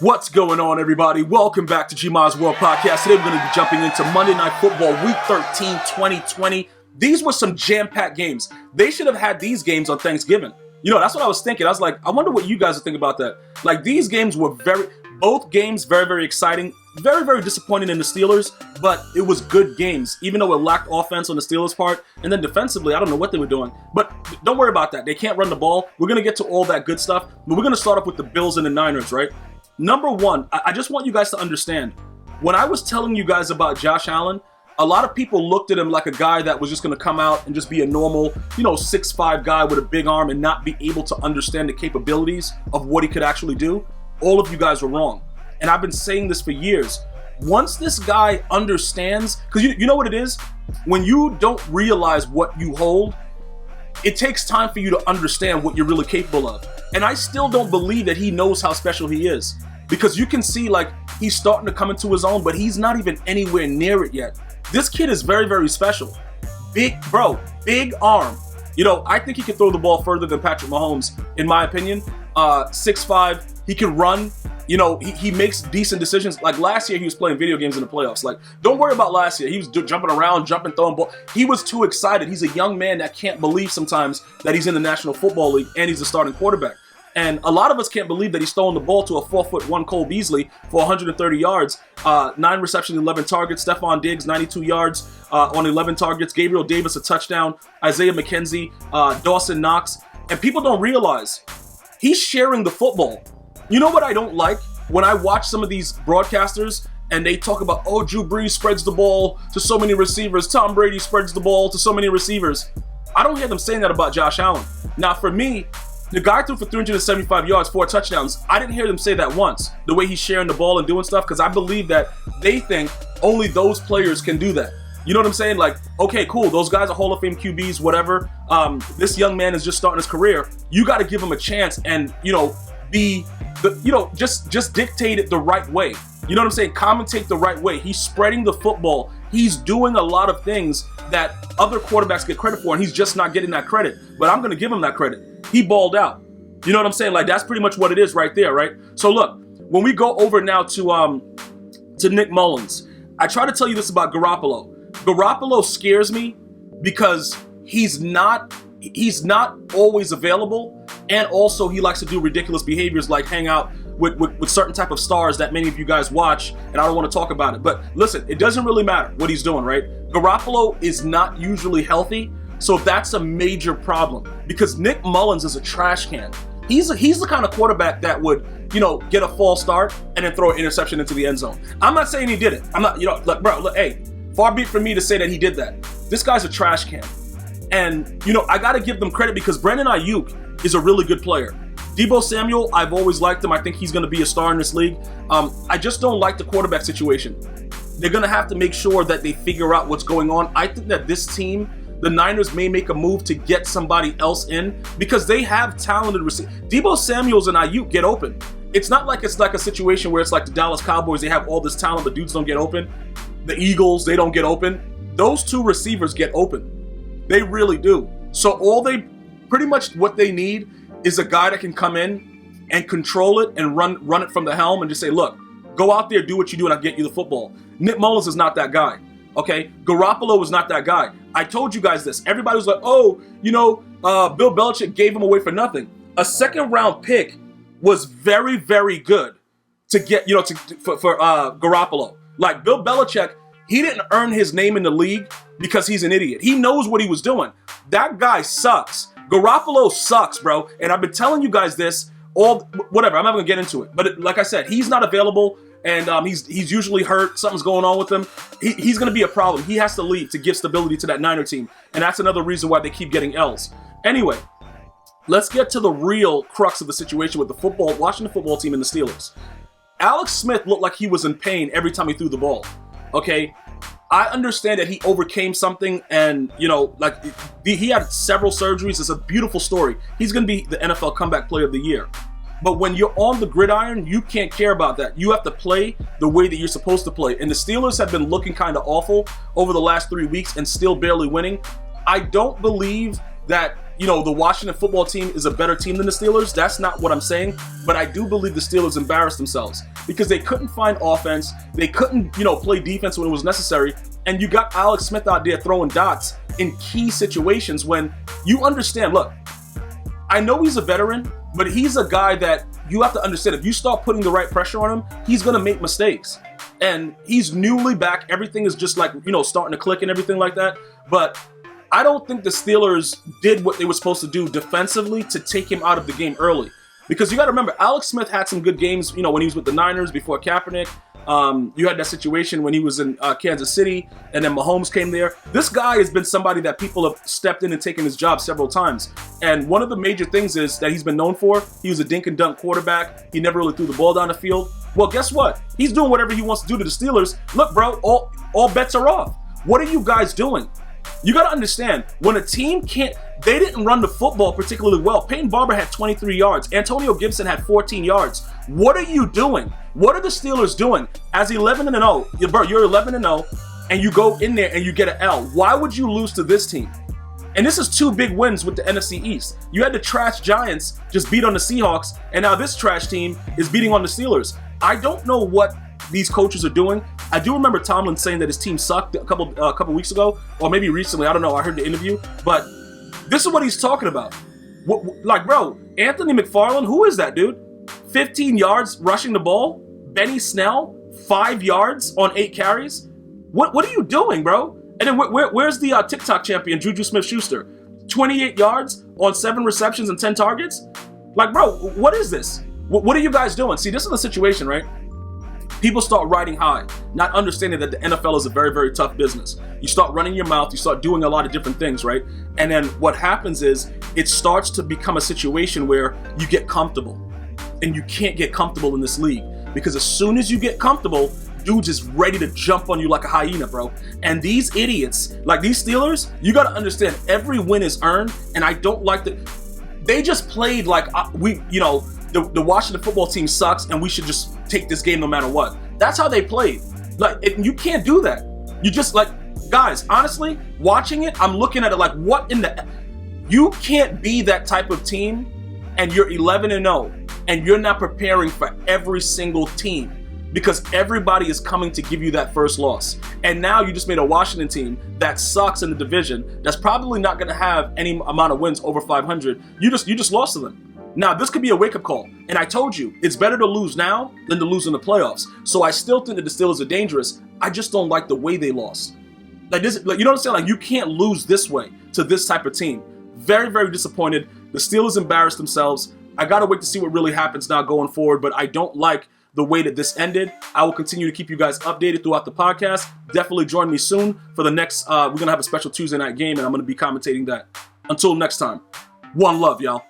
What's going on, everybody? Welcome back to GmiasWorldPodcast. Today we're going to be jumping into Monday Night Football Week 13, 2020. These were some jam-packed games. They should have had these games on Thanksgiving. You know, that's what I was thinking. I was like, I wonder what you guys would think about that. Like, these games were both games very, very exciting. Very, very disappointing in the Steelers, but it was good games, even though it lacked offense on the Steelers' part. And then defensively, I don't know what they were doing. But don't worry about that. They can't run the ball. We're going to get to all that good stuff. But we're going to start off with the Bills and the Niners, right? Number one, I just want you guys to understand, when I was telling you guys about Josh Allen, a lot of people looked at him like a guy that was just going to come out and just be a normal, 6'5" guy with a big arm and not be able to understand the capabilities of what he could actually do. All of you guys were wrong. And I've been saying this for years. Once this guy understands, because you know what it is? When you don't realize what you hold, it takes time for you to understand what you're really capable of. And I still don't believe that he knows how special he is. Because you can see, like, he's starting to come into his own, but he's not even anywhere near it yet. This kid is very, very special. Big arm. I think he can throw the ball further than Patrick Mahomes, in my opinion. 6'5", he can run. He makes decent decisions. Like last year, he was playing video games in the playoffs. Like, don't worry about last year. He was jumping around, throwing ball. He was too excited. He's a young man that can't believe sometimes that he's in the National Football League and he's a starting quarterback. And a lot of us can't believe that he's throwing the ball to a 4'1" Cole Beasley for 130 yards, 9 receptions, 11 targets. Stephon Diggs, 92 yards on 11 targets. Gabriel Davis, a touchdown. Isaiah McKenzie, Dawson Knox. And people don't realize he's sharing the football. You know what I don't like? When I watch some of these broadcasters and they talk about, Drew Brees spreads the ball to so many receivers. Tom Brady spreads the ball to so many receivers. I don't hear them saying that about Josh Allen. Now, for me, the guy threw for 375 yards, 4 touchdowns. I didn't hear them say that once, the way he's sharing the ball and doing stuff, because I believe that they think only those players can do that. You know what I'm saying? Like, okay, cool. Those guys are Hall of Fame QBs, whatever. This young man is just starting his career. You got to give him a chance and, just dictate it the right way. You know what I'm saying? Commentate the right way. He's spreading the football. He's doing a lot of things that other quarterbacks get credit for, and he's just not getting that credit. But I'm going to give him that credit. He balled out. You know what I'm saying? Like, that's pretty much what it is right there, right? So look, when we go over now to Nick Mullins, I try to tell you this about Garoppolo. Garoppolo scares me because he's not always available, and also he likes to do ridiculous behaviors like hang out with certain type of stars that many of you guys watch, and I don't want to talk about it. But listen, it doesn't really matter what he's doing, right? Garoppolo is not usually healthy, so that's a major problem because Nick Mullins is a trash can. He's the kind of quarterback that would, get a false start and then throw an interception into the end zone. I'm not saying he did it. I'm not, hey, far be it from me to say that he did that. This guy's a trash can. And, I got to give them credit because Brandon Ayuk is a really good player. Deebo Samuel, I've always liked him. I think he's going to be a star in this league. I just don't like the quarterback situation. They're going to have to make sure that they figure out what's going on. I think that this team, the Niners, may make a move to get somebody else in because they have talented receivers. Deebo Samuels and Ayuk get open. It's not like it's like a situation where it's like the Dallas Cowboys. They have all this talent, but dudes don't get open. The Eagles, they don't get open. Those two receivers get open. They really do. So pretty much what they need is a guy that can come in and control it and run it from the helm and just say, look, go out there, do what you do, and I'll get you the football. Nick Mullins is not that guy, okay? Garoppolo is not that guy. I told you guys this. Everybody was like, Bill Belichick gave him away for nothing. A second-round pick was very, very good to get, for Garoppolo. Like, Bill Belichick, he didn't earn his name in the league because he's an idiot. He knows what he was doing. That guy sucks. Garoppolo sucks, bro. And I've been telling you guys this whatever. I'm not going to get into it. But like I said, he's not available, and he's usually hurt. Something's going on with him. He's going to be a problem. He has to leave to give stability to that Niner team. And that's another reason why they keep getting L's. Anyway, let's get to the real crux of the situation with the Washington football team and the Steelers. Alex Smith looked like he was in pain every time he threw the ball. Okay? I understand that he overcame something and, he had several surgeries. It's a beautiful story. He's going to be the NFL Comeback Player of the Year. But when you're on the gridiron, you can't care about that. You have to play the way that you're supposed to play. And the Steelers have been looking kind of awful over the last 3 weeks and still barely winning. I don't believe that, you know, the Washington football team is a better team than the Steelers. That's not what I'm saying. But I do believe the Steelers embarrassed themselves because they couldn't find offense. They couldn't, you know, play defense when it was necessary. And you got Alex Smith out there throwing dots in key situations when you understand, look, I know he's a veteran, but he's a guy that you have to understand. If you start putting the right pressure on him, he's going to make mistakes. And he's newly back. Everything is just like, you know, starting to click and everything like that. But I don't think the Steelers did what they were supposed to do defensively to take him out of the game early. Because you got to remember, Alex Smith had some good games, you know, when he was with the Niners before Kaepernick. You had that situation when he was in Kansas City, and then Mahomes came there. This guy has been somebody that people have stepped in and taken his job several times. And one of the major things is that he's been known for, he was a dink and dunk quarterback. He never really threw the ball down the field. Well, guess what? He's doing whatever he wants to do to the Steelers. Look, bro, all bets are off. What are you guys doing? You got to understand, when a team can't, they didn't run the football particularly well. Peyton Barber had 23 yards. Antonio Gibson had 14 yards. What are you doing? What are the Steelers doing? As 11-0, bro, you're 11-0, and you go in there and you get an L. Why would you lose to this team? And this is 2 big wins with the NFC East. You had the trash Giants just beat on the Seahawks, and now this trash team is beating on the Steelers. I don't know what these coaches are doing. I do remember Tomlin saying that his team sucked a couple weeks ago, or maybe recently. I don't know. I heard the interview, but this is what he's talking about. Like, bro, Anthony McFarland, who is that dude? 15 yards rushing the ball. Benny Snell, 5 yards on 8 carries. What are you doing, bro? And then where's the TikTok champion, Juju Smith-Schuster? 28 yards on 7 receptions and 10 targets? Like, bro, what is this? What are you guys doing? See, this is the situation, right? People start riding high, not understanding that the NFL is a very, very tough business. You start running your mouth, you start doing a lot of different things, right? And then what happens is it starts to become a situation where you get comfortable. And you can't get comfortable in this league because as soon as you get comfortable, dudes is ready to jump on you like a hyena, bro. And these idiots, like these Steelers, you got to understand every win is earned. And I don't like they just played like the Washington football team sucks and we should just take this game no matter what. That's how they played. Like, you can't do that. You just, like, guys, honestly, watching it, I'm looking at it like, what in the... You can't be that type of team and you're 11-0 and you're not preparing for every single team because everybody is coming to give you that first loss. And now you just made a Washington team that sucks in the division, that's probably not going to have any amount of wins over 500. You just lost to them. Now, this could be a wake-up call. And I told you, it's better to lose now than to lose in the playoffs. So I still think that the Steelers are dangerous. I just don't like the way they lost. Like this, like, you know what I'm saying? Like, you can't lose this way to this type of team. Very, very disappointed. The Steelers embarrassed themselves. I got to wait to see what really happens now going forward, but I don't like the way that this ended. I will continue to keep you guys updated throughout the podcast. Definitely join me soon for the next, we're going to have a special Tuesday night game, and I'm going to be commentating that. Until next time, one love, y'all.